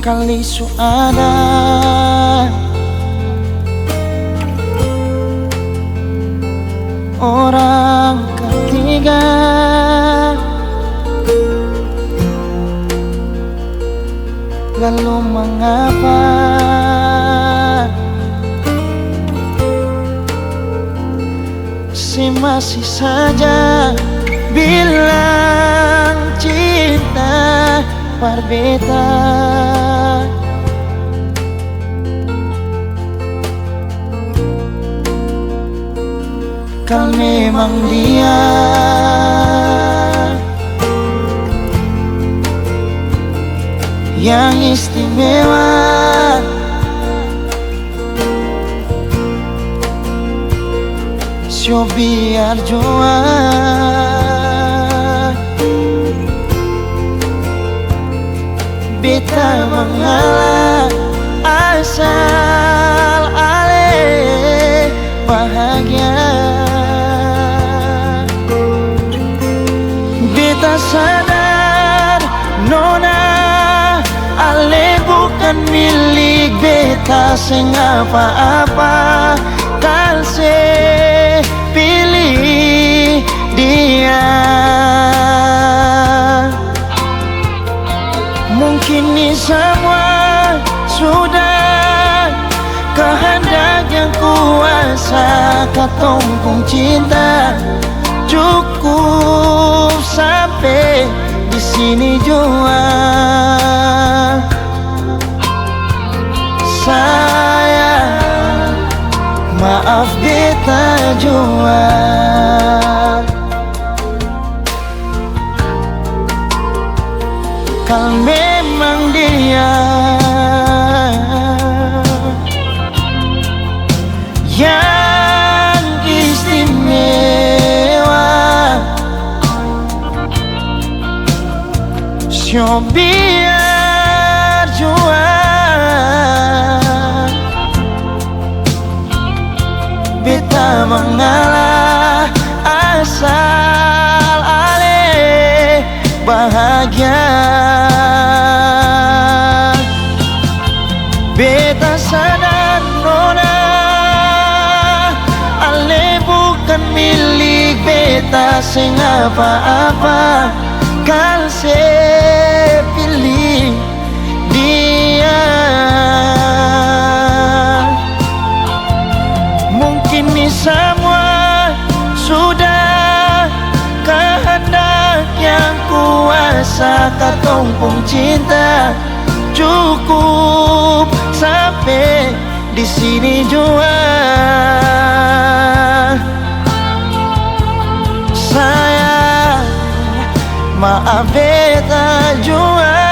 kali su ada orang ketiga, lalu mengapa masih saja bilang cinta berbeda? Kau memang dia yang istimewa, so biar jua beta mengalah asal ale bahagia. Beta sadar nona ale bukan milik beta seng apa-apa, kalse pilih dia. Mungkin ini semua sudah kehendak yang kuasa, katong pun cinta cukup sampai di sini jua. Sayang, maaf beta jua. Kau memang dia yang istimewa, so biar jua beta mengalah asal ale bahagia. Beta sadar nona ale bukan milik beta seng apa-apa, kalse pilih dia. Mungkin ini semua sudah kehendak yang kuasa, katong pun cinta cukup sampai di sini jua. Sayang, maaf beta jua.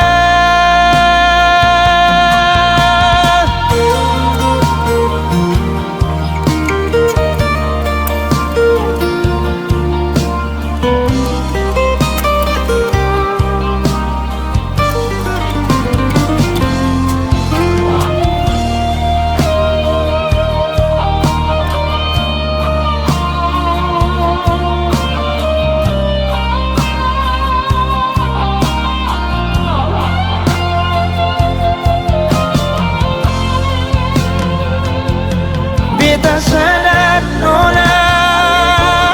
Beta sadar nona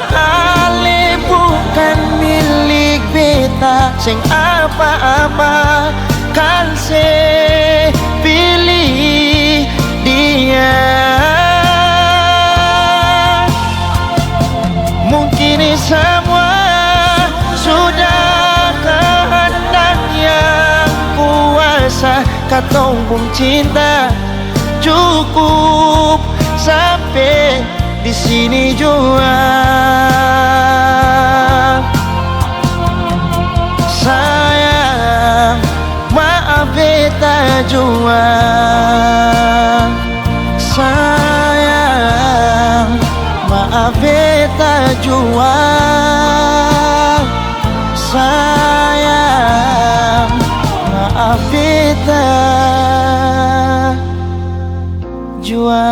ale bukan milik beta seng apa-apa, kalse pilih dia. Mungkin ini semua sudah kehendak yang kuasa, katong pun cinta cukup sampai di sini jua. Sayang, maaf beta jua. Sayang, maaf beta jua. Sayang, maaf beta jua.